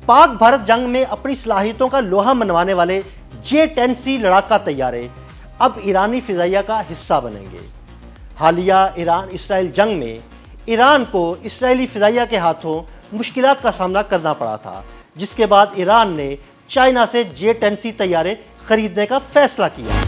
पाक भारत जंग में अपनी सलाहियतों का लोहा मनवाने वाले J-10C लड़ाका तैयारे अब ईरानी फिजाइया का हिस्सा बनेंगे। हालिया ईरान इसराइल जंग में ईरान को इसराइली फिजाइया के हाथों मुश्किलात का सामना करना पड़ा था, जिसके बाद ईरान ने चाइना से J-10C तैयारे खरीदने का फैसला किया।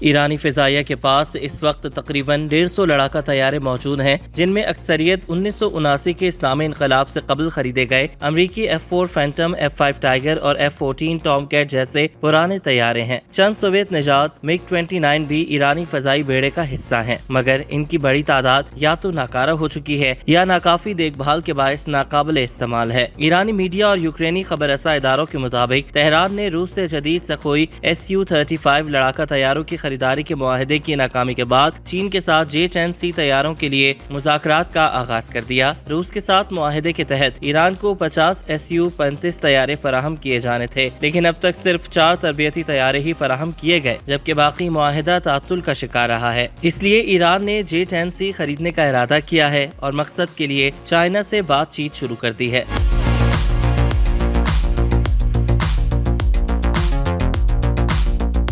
ईरानी फिजाइया के पास इस वक्त तकरीबन 150 लड़ाका तैयारे मौजूद हैं, जिनमें अक्सरियत 1979 के इस्लामी इनकलाब से कबल खरीदे गए अमरीकी F-4 फैंटम, F-5 टाइगर और F-14 टॉमकैट जैसे पुराने तैयारे हैं। चंद सोवियत निजात MiG-29 भी ईरानी फजाई बेड़े का हिस्सा हैं, मगर इनकी बड़ी तादाद या तो नाकारा हो चुकी है या नाकाफी देखभाल के बायस नाकाबिले इस्तेमाल है। ईरानी मीडिया और यूक्रेनी खबर रसा इदारों के मुताबिक तेहरान ने रूस से जदीद सखोई Su-35 लड़ाका तैयारों की खरीदारी के मुआहदे की नाकामी के बाद चीन के साथ J-10C तैयारों के लिए मुज़ाकरात का आगाज कर दिया। रूस के साथ मुआहदे के तहत ईरान को 50 Su-35 तैयारे फराहम किए जाने थे, लेकिन अब तक सिर्फ 4 तरबियती तैयारे ही फराहम किए गए, जबकि बाकी मुआहदा तातुल का शिकार रहा है। इसलिए ईरान ने J-10C खरीदने का इरादा किया है और मकसद के लिए चाइना से बातचीत शुरू कर दी है।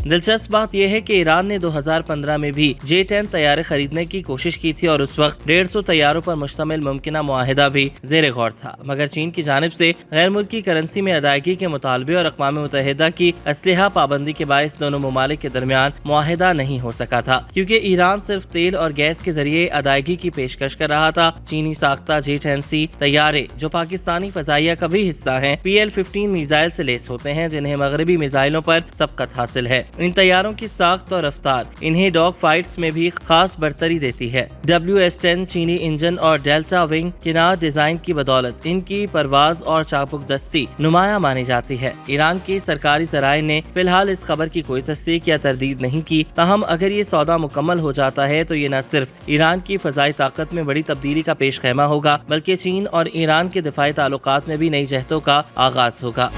दिलचस्प बात यह है कि ईरान ने 2015 में भी J-10 तैयारे खरीदने की कोशिश की थी और उस वक्त 150 तैयारों पर मुश्तमिल मुमकिना मुआहिदा भी ज़ेरे गौर था, मगर चीन की जानिब से गैर मुल्की करेंसी में अदायगी के मुतालबे और अक़वाम मुत्तहिदा की असलहा पाबंदी के बायस दोनों ममालिक के दरमियान मुआहिदा नहीं हो सका था, क्योंकि ईरान सिर्फ तेल और गैस के जरिए अदायगी की पेशकश कर रहा था। चीनी साख्ता J-10C तैयारे, जो पाकिस्तानी फजाइया का भी हिस्सा है, PL-15 मिसाइल से लेस होते हैं, जिन्हें मगरबी मिसाइलों पर सबकत हासिल है। इन तैयारों की साख्त और रफ्तार इन्हें डॉग फाइट्स में भी खास बरतरी देती है। WS-10 चीनी इंजन और डेल्टा विंग किनार डिजाइन की बदौलत इनकी परवाज और चाबुकदस्ती नुमाया मानी जाती है। ईरान की सरकारी ज़राए ने फिलहाल इस खबर की कोई तस्दीक या तरदीद नहीं की, ताहम अगर ये सौदा मुकम्मल हो जाता है तो ये न सिर्फ ईरान की फजाई ताकत में बड़ी तब्दीली का पेश खैमा होगा, बल्कि चीन और ईरान के दिफाई ताल्लुकात में भी नई जहतों का आगाज होगा।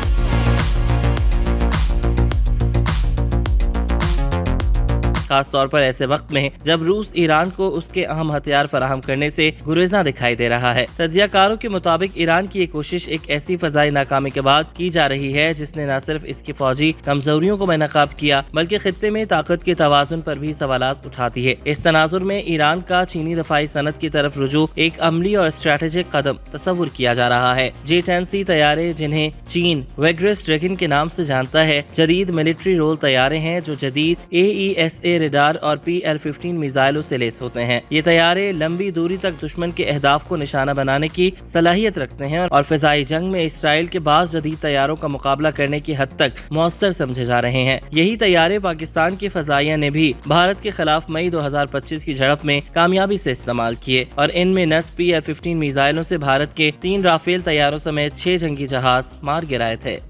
खास तौर पर ऐसे वक्त में जब रूस ईरान को उसके अहम हथियार फराहम करने से गुरेज़ां दिखाई दे रहा है। तज्ज़ियाकारों के मुताबिक ईरान की ये कोशिश एक ऐसी फजाई नाकामी के बाद की जा रही है जिसने न सिर्फ इसकी फौजी कमजोरियों को बेनकाब किया, बल्कि खित्ते में ताकत के तवाज़ुन पर भी सवालात उठाती है। इस तनाजुर में ईरान का चीनी दफाई सनत की तरफ रुजू एक अमली और स्ट्रेटेजिक कदम तस्वुर किया जा रहा है। J-10C तैयारे, जिन्हें चीन वेग्रेस ड्रैगन के नाम से जानता है, जदीद मिलिट्री रोल तैयारे हैं जो जदीद AESA रेडार और PL-15 मिसाइलों से लेस होते हैं। ये तैयारे लंबी दूरी तक दुश्मन के अहदाफ को निशाना बनाने की सलाहियत रखते हैं और फिजाई जंग में इसराइल के बाज़ जदीद तैयारों का मुकाबला करने की हद तक मौसर समझे जा रहे हैं। यही तैयारे पाकिस्तान के फजाइया ने भी भारत के खिलाफ मई 2025 की झड़प में कामयाबी से इस्तेमाल किए और इनमें नस्ब PL-15 मिसाइलों से भारत के 3 राफेल तैयारों समेत 6 जंगी जहाज मार गिराए थे।